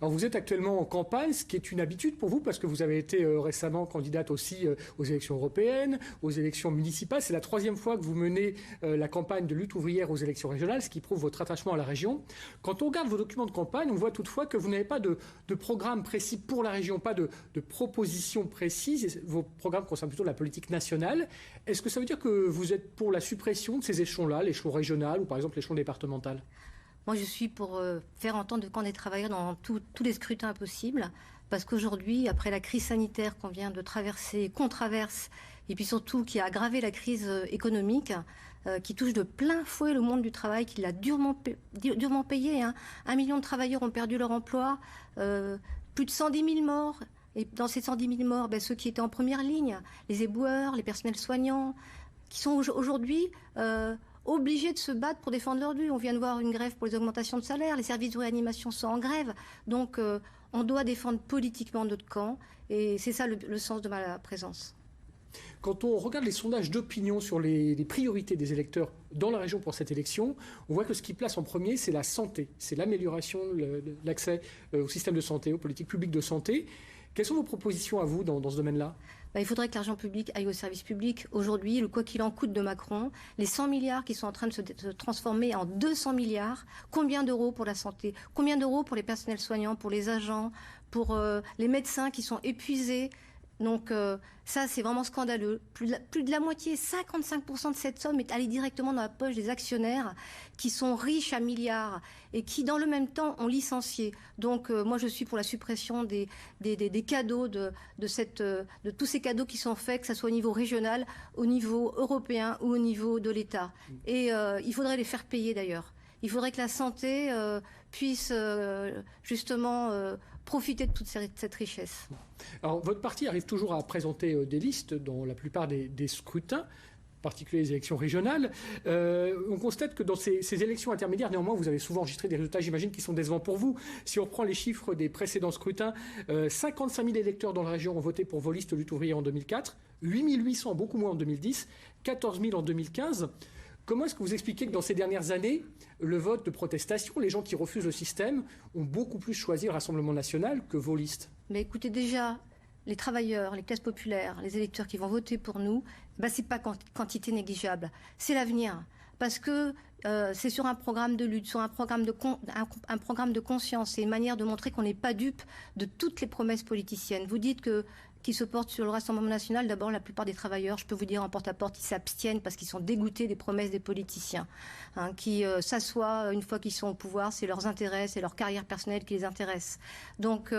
Alors vous êtes actuellement en campagne, ce qui est une habitude pour vous, parce que vous avez été récemment candidate aussi aux élections européennes, aux élections municipales. C'est la 3e fois que vous menez la campagne de lutte ouvrière aux élections régionales, ce qui prouve votre attachement à la région. Quand on regarde vos documents de campagne, on voit toutefois que vous n'avez pas de programme précis pour la région, pas de propositions précises. Vos programmes concernent plutôt la politique nationale. Est-ce que ça veut dire que vous êtes pour la suppression de ces échelons-là, l'échelon régional ou par exemple l'échelon départemental ? Moi, je suis pour faire entendre le camp des travailleurs dans tous les scrutins possibles, parce qu'aujourd'hui, après la crise sanitaire qu'on vient de traverser, qu'on traverse, et puis surtout qui a aggravé la crise économique, qui touche de plein fouet le monde du travail, qui l'a durement payé. 1 million de travailleurs ont perdu leur emploi, plus de 110 000 morts. Et dans ces 110 000 morts, ceux qui étaient en première ligne, les éboueurs, les personnels soignants, qui sont aujourd'hui obligés de se battre pour défendre leurs dû. On vient de voir une grève pour les augmentations de salaire, les services de réanimation sont en grève. Donc on doit défendre politiquement notre camp et c'est ça le sens de ma présence. Quand on regarde les sondages d'opinion sur les priorités des électeurs dans la région pour cette élection, on voit que ce qui place en premier, c'est la santé, c'est l'amélioration de l'accès au système de santé, aux politiques publiques de santé. Quelles sont vos propositions à vous dans ce domaine-là ? Il faudrait que l'argent public aille au service public. Aujourd'hui, le quoi qu'il en coûte de Macron, les 100 milliards qui sont en train de se transformer en 200 milliards, combien d'euros pour la santé ? Combien d'euros pour les personnels soignants, pour les agents, pour les médecins qui sont épuisés ? Donc ça, c'est vraiment scandaleux. Plus de la moitié, 55% de cette somme est allée directement dans la poche des actionnaires qui sont riches à milliards et qui, dans le même temps, ont licencié. Donc moi, je suis pour la suppression des cadeaux, de tous ces cadeaux qui sont faits, que ce soit au niveau régional, au niveau européen ou au niveau de l'État. Et il faudrait les faire payer d'ailleurs. Il faudrait que la santé puisse justement profiter de toute cette richesse. Alors, votre parti arrive toujours à présenter des listes dans la plupart des scrutins, en particulier les élections régionales. On constate que dans ces élections intermédiaires, néanmoins, vous avez souvent enregistré des résultats, j'imagine, qui sont décevants pour vous. Si on reprend les chiffres des précédents scrutins, 55 000 électeurs dans la région ont voté pour vos listes lutte ouvrière en 2004, 8 800, beaucoup moins en 2010, 14 000 en 2015. Comment est-ce que vous expliquez que dans ces dernières années, le vote de protestation, les gens qui refusent le système, ont beaucoup plus choisi le Rassemblement national que vos listes ? Mais écoutez, déjà, les travailleurs, les classes populaires, les électeurs qui vont voter pour nous, c'est pas quantité négligeable, c'est l'avenir. Parce que c'est sur un programme de lutte, sur un programme de conscience, c'est une manière de montrer qu'on n'est pas dupe de toutes les promesses politiciennes. Vous dites qui se portent sur le Rassemblement national, d'abord la plupart des travailleurs, je peux vous dire en porte-à-porte, ils s'abstiennent parce qu'ils sont dégoûtés des promesses des politiciens, qui s'assoient une fois qu'ils sont au pouvoir, c'est leurs intérêts, c'est leur carrière personnelle qui les intéresse. Donc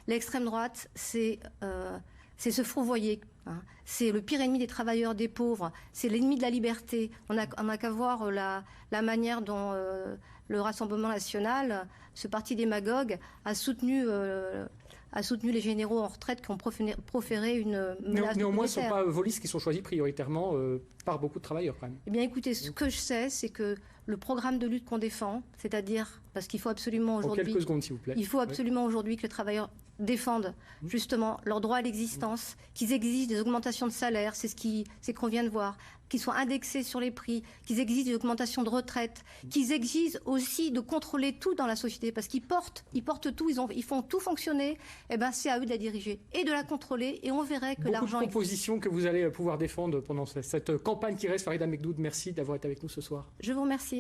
l'extrême droite, c'est se fourvoyer. C'est le pire ennemi des travailleurs, des pauvres. C'est l'ennemi de la liberté. On n'a qu'à voir la manière dont le Rassemblement national, ce parti démagogue, a soutenu les généraux en retraite qui ont proféré une menace. Néanmoins, ce ne sont pas vos listes qui sont choisies prioritairement par beaucoup de travailleurs quand même. Eh bien écoutez, ce que je sais, c'est que le programme de lutte qu'on défend, c'est-à-dire, parce qu'il faut absolument aujourd'hui... En quelques secondes, s'il vous plaît. Il faut absolument aujourd'hui que les travailleurs défendent justement leur droit à l'existence, qu'ils exigent des augmentations de salaire, c'est qu'on vient de voir, qu'ils soient indexés sur les prix, qu'ils exigent des augmentations de retraite, qu'ils exigent aussi de contrôler tout dans la société, parce qu'ils portent tout, ils font tout fonctionner, c'est à eux de la diriger et de la contrôler, et on verrait que l'argent... Beaucoup de propositions que vous allez pouvoir défendre pendant cette campagne qui reste. Farida Mekdoud, merci d'avoir été avec nous ce soir. Je vous remercie.